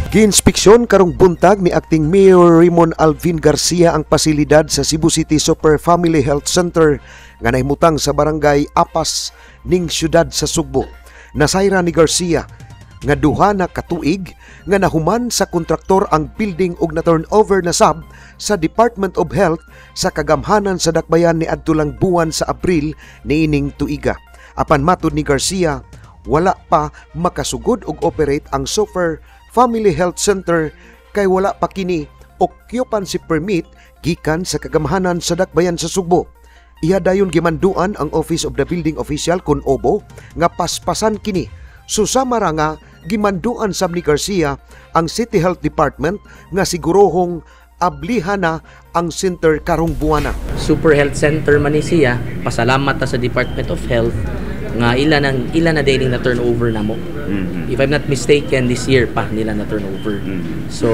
Giinspeksyon karong buntag ni Acting Mayor Raymond Alvin Garcia ang pasilidad sa Cebu City Super Family Health Center nga nahimutang sa barangay Apas ning siyudad sa Sugbo. Nasayra ni Garcia nga duha na katuig nga nahuman sa kontraktor ang building ug na-turnover na sab sa Department of Health sa kagamhanan sa dakbayan ni adtulang buwan sa Abril niining tuiga. Apan matud ni Garcia, wala pa makasugod og operate ang Super Family Health Center kay wala pa kini occupancy permit gikan sa kagamhanan sa dakbayan sa Sugbo. Iya dayon gimanduan ang Office of the Building Official kun OBO nga paspasan kini. Susama ra nga gimanduan sab ni Garcia ang City Health Department nga sigurohong ablihan na ang center karong buwana. Super Health Center man ni siya, pasalamat ta sa Department of Health nga ilan na daily na turnover namo. If I'm not mistaken, this year pa nila na turnover. So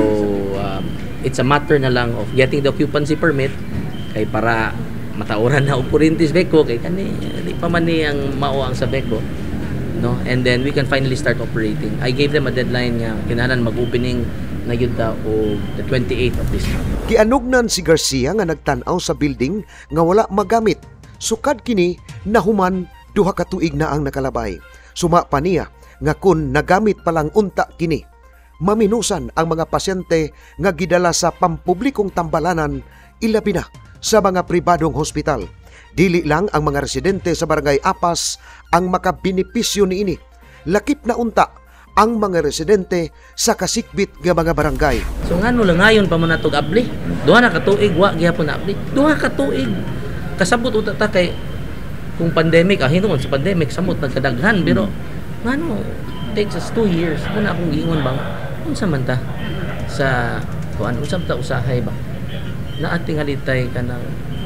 it's a matter na lang of getting the occupancy permit kay para matauran na og kurintis beko kay kani di pa man ni ang mao ang sa beko, no? And then we can finally start operating. I gave them a deadline nga kinahanglan mag-opening na yun daw o the 28th of this month. Kianugnan si Garcia nga nagtan-aw sa building nga wala magamit. Sukad kini nahuman duha ka tuig na ang nakalabay. Suma pa niya nga kun nagamit palang unta kini, maminusan ang mga pasyente nga gidala sa pampublikong tambalanan, ilabi na sa mga pribadong hospital. Dili lang ang mga residente sa barangay Apas ang makabenepisyo niini. Lakip na unta ang mga residente sa kasikbit nga mga barangay. So ngano lang ngayon pa mo natog abli? Duha na ka tuig wa gyapon na abli. Duha ka tuig. Kasabot uta ta kay kung pandemic, hinuon sa pandemic samot nagkadaghan pero ngano takes us 2 years. Muna akong giingon bang unsa man ta sa kuan unsa ta usahay ba? Na ating halitay kanang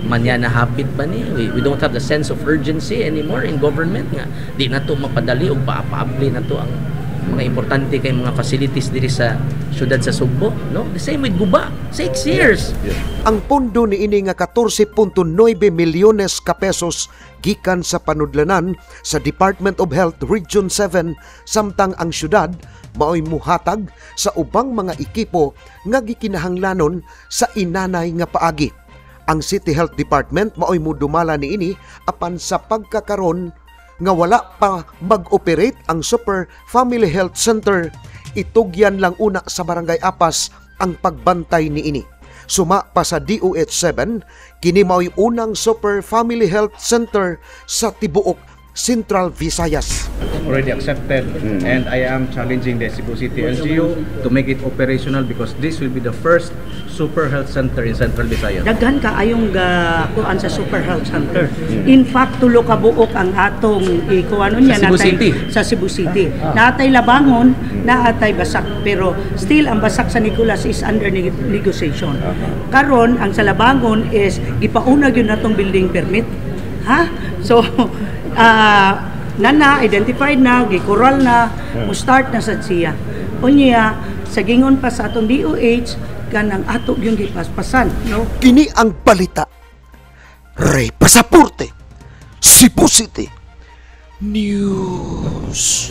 manya na habit ba ni? We don't have the sense of urgency anymore in government nga. Di na to mapadali og paapabli na to ang mga importante kay mga facilities diri sa syudad sa Sugbo, no? The same with Guba, 6 years. Ang pondo niini nga 14.9 milyones ka pesos gikan sa panudlanan sa Department of Health Region 7 samtang ang syudad maoy muhatag sa ubang mga ekipo nga gikinahanglanon sa inanay nga paagi. Ang City Health Department maoy mudumala niini apan sa pagkakaron nga wala pa mag-operate ang Super Family Health Center, itugyan lang una sa Barangay Apas ang pagbantay niini. Suma pa sa DOH-7, kini mao'y unang Super Family Health Center sa tibuok Central Visayas. Already accepted and I am challenging the Cebu City LGU to make it operational because this will be the first Super Health Center in Central Visayas. Daghan ka ayong kuan sa Super Health Center. In fact, tulo ka buok ang atong ikuanon niya sa Cebu City. Naatay Labangon, naatay Basak, pero still ang Basak sa Nicolas is under negotiation. Karon ang sa Labangon is gipaunag yun natong building permit. Ha? So identified na, gikural na, mo-start na sa siya. Unya, sa gingon pa sa atong DOH, kanang ato yung gipaspasan, no? Kini ang balita. Ray Pasaporte, Cebu City News.